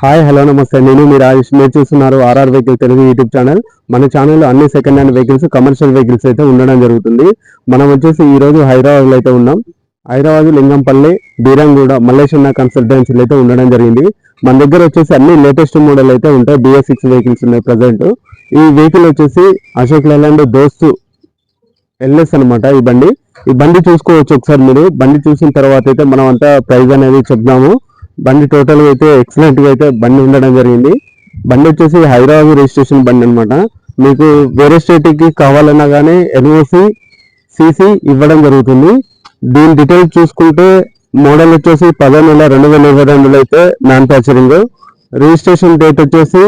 Hi hello నమస్తే నేను మీ రాజేష్. మీరు చూస్తున్నారు RR vehicle Telugu YouTube channel. మన ఛానల్లో అన్ని second hand vehicles, commercial vehicles అయితే ఉండడం జరుగుతుంది. మనం వచ్చేసి ఈ రోజు హైదరాబాద్లో అయితే ఉన్నాం. హైదరాబాద్ లింగంపల్లి, బీరంగూడ, మల్లేశన్న కన్సల్టెన్సీలు అయితే ఉండడం జరిగింది. మన దగ్గర వచ్చేసి అన్ని లేటెస్ట్ మోడల్ అయితే ఉంటాయి. BS6 వెహికల్స్ ఉన్నాయి ప్రజెంట్. ఈ వెహికల్ వచ్చేసి అశోక్ లేలాండ్ దోస్తు LS అనమాట. ఈ బండి చూసుకోవచ్చు ఒకసారి. మీరు బండి చూసిన తర్వాత అయితే మనం అంతా ప్రైస్ అనేది చెప్దాము. బండి టోటల్ గా అయితే ఎక్సలెంట్ గా అయితే బండి ఉండడం జరిగింది. బండి వచ్చేసి హైదరాబాద్ రిజిస్ట్రేషన్ బండి అనమాట. మీకు వేరే స్టేట్ కి కావాలన్నా కానీ NOC CC ఇవ్వడం జరుగుతుంది. దీని డీటెయిల్స్ చూసుకుంటే మోడల్ వచ్చేసి 10/11/2022 అయితే మ్యానుఫ్యాక్చరింగ్. రిజిస్ట్రేషన్ డేట్ వచ్చేసి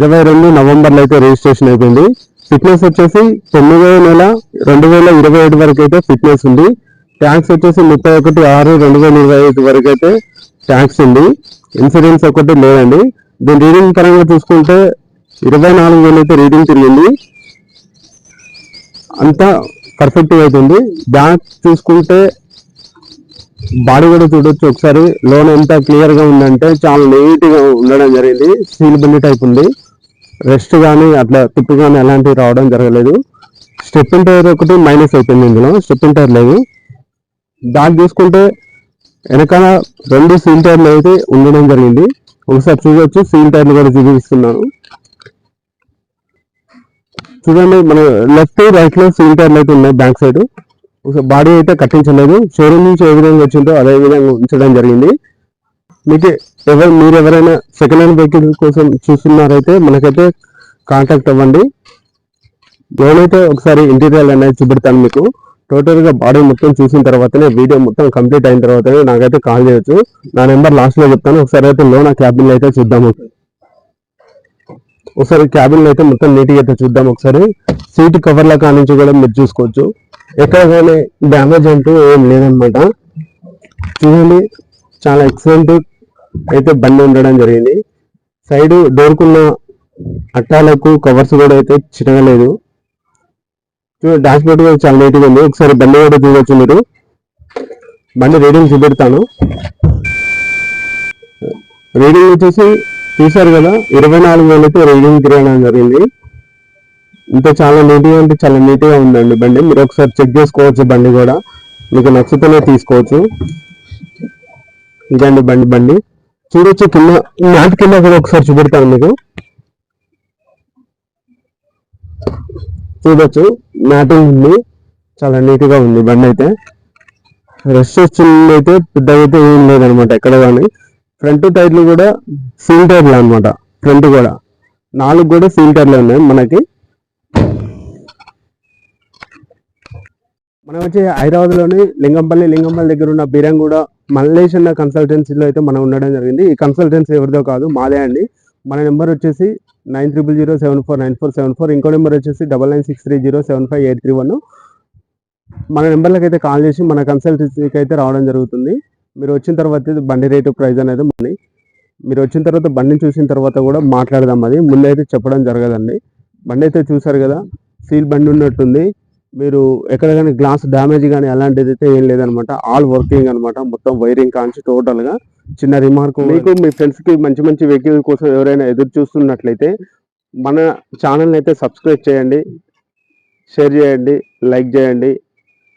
22 నవంబర్లో అయితే రిజిస్ట్రేషన్ అయిపోయింది. ఫిట్నెస్ వచ్చేసి 9/2027 వరకు అయితే ఫిట్నెస్ ఉంది. ట్యాక్స్ వచ్చేసి 31/6/2025 వరకు అయితే ట్యాక్స్ ఉంది. ఇన్సూరెన్స్ ఒకటి లేదండి. దీని రీడింగ్ పరంగా చూసుకుంటే 24,000 అయితే రీడింగ్ తిరిగింది. అంతా పర్ఫెక్ట్గా అవుతుంది. బ్యాక్ చూసుకుంటే బాడీ కూడా చూడొచ్చు ఒకసారి. లోన్ ఎంత క్లియర్గా ఉందంటే చాలా నీట్గా ఉండడం జరిగింది. సీల్ బండి టైప్ ఉంది. రెస్ట్ కానీ అట్లా తిప్పు కానీ అలాంటివి రావడం జరగలేదు. స్టెప్పిన్ టైర్ ఒకటి మైనస్ అయిపోయింది. ఇందులో స్టెప్పిన్ టైర్ లేదు. బ్యాక్ చూసుకుంటే వెనకాల 2 సీల్ టైర్లు అయితే ఉండడం జరిగింది. ఒకసారి చూడవచ్చు. సీల్ టైర్లు కూడా చూపిస్తున్నాను చూడండి. మన లెఫ్ట్ రైట్ లో సీల్ టైర్లు అయితే ఉన్నాయి బ్యాక్ సైడ్. బాడీ అయితే కట్టించలేదు. షోరూమ్ నుంచి ఏ విధంగా వచ్చిందో అదే విధంగా ఉంచడం జరిగింది. మీకు మీరు ఎవరైనా సెకండ్ హ్యాండ్ వెహికల్ కోసం చూస్తున్నారైతే మనకైతే కాంటాక్ట్ అవ్వండి. నేనైతే ఒకసారి ఇంటీరియర్ అనేది చూపెడతాను మీకు. టోటల్ గా బాడీ మొత్తం చూసిన తర్వాతనే, వీడియో మొత్తం కంప్లీట్ అయిన తర్వాతనే నాకైతే కాల్ చేయొచ్చు. నా నెంబర్ లాస్ట్ లో చెప్తాను. ఒకసారి అయితే లోన క్యాబిన్ అయితే చూద్దాము. ఒకసారి క్యాబిన్ అయితే మొత్తం నీట్గా అయితే చూద్దాం. ఒకసారి సీట్ కవర్ల కానించి కూడా మీరు చూసుకోవచ్చు. ఎక్కడ కానీ డ్యామేజ్ అంటూ ఏం లేదనమాట. చూడండి, చాలా ఎక్సలెంట్ అయితే బండి ఉండడం జరిగింది. సైడ్ డోర్కున్న అట్టాలకు కవర్స్ కూడా అయితే చిరగలేదు. డాష్ బోర్డ్ కూడా చాలా నీట్గా ఉంది. ఒకసారి బండి కూడా చూడవచ్చు మీరు. బండి రీడింగ్ చూపెడతాను. రీడింగ్ వచ్చేసి చూసారు కదా, 24,000 అయితే రీడింగ్ తిరగడం జరిగింది. ఇంకా చాలా నీట్గా అంటే చాలా నీట్గా ఉందండి బండి. మీరు ఒకసారి చెక్ చేసుకోవచ్చు. బండి కూడా మీకు నచ్చితేనే తీసుకోవచ్చు. ఇదండి బండి చూడొచ్చు. కింద మ్యాట్ కింద కూడా ఒకసారి చూపెడతాను మీకు. చూడొచ్చు, మ్యాటింగ్ ఉంది. చాలా నీట్గా ఉంది బండి అయితే. రెస్ట్రిక్షన్ అయితే పెద్దగా అయితే ఏం లేదనమాట ఎక్కడ కానీ. ఫ్రంట్ టైర్లు కూడా సీల్ టైర్లు అనమాట. ఫ్రంట్ కూడా 4 కూడా సీల్ టైర్లు ఉన్నాయి మనకి. మనం వచ్చి హైదరాబాద్లోని లింగంపల్లి దగ్గర ఉన్న బీరంగూడ మల్లేశన్న కన్సల్టెన్సీలో అయితే మనం ఉండడం జరిగింది. ఈ కన్సల్టెన్సీ ఎవరిదో కాదు, మాదే అండి. మన నెంబర్ వచ్చేసి 9000749474. ఇంకో నెంబర్ వచ్చేసి 9963075831. మన నెంబర్లకు అయితే కాల్ చేసి మన కన్సల్టెన్సీకి అయితే రావడం జరుగుతుంది. మీరు వచ్చిన తర్వాత బండి రేటు ప్రైస్ అనేది మీరు వచ్చిన తర్వాత బండిని చూసిన తర్వాత కూడా మాట్లాడదాం. అది ముందైతే చెప్పడం జరగదండి. బండి అయితే చూసారు కదా, సీల్ బండి ఉన్నట్టుంది. మీరు ఎక్కడ కానీ గ్లాస్ డ్యామేజ్ కానీ అలాంటిది అయితే ఏం లేదనమాట. ఆల్ వర్కింగ్ అనమాట. మొత్తం వైరింగ్ కాంచి టోటల్ గా. చిన్న రిమార్క్, మీకు మీ ఫ్రెండ్స్ కి మంచి మంచి వెహికల్ కోసం ఎవరైనా ఎదురు చూస్తున్నట్లయితే మన ఛానల్ అయితే సబ్స్క్రైబ్ చేయండి, షేర్ చేయండి, లైక్ చేయండి.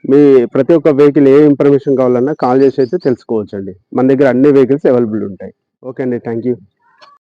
మీ ప్రతి ఒక్క వెహికల్ ఏ ఇన్ఫర్మేషన్ కావాలన్నా కాల్ చేసి అయితే తెలుసుకోవచ్చండి. మన దగ్గర అన్ని వెహికల్స్ అవైలబుల్ ఉంటాయి. ఓకే అండి, థ్యాంక్ యూ.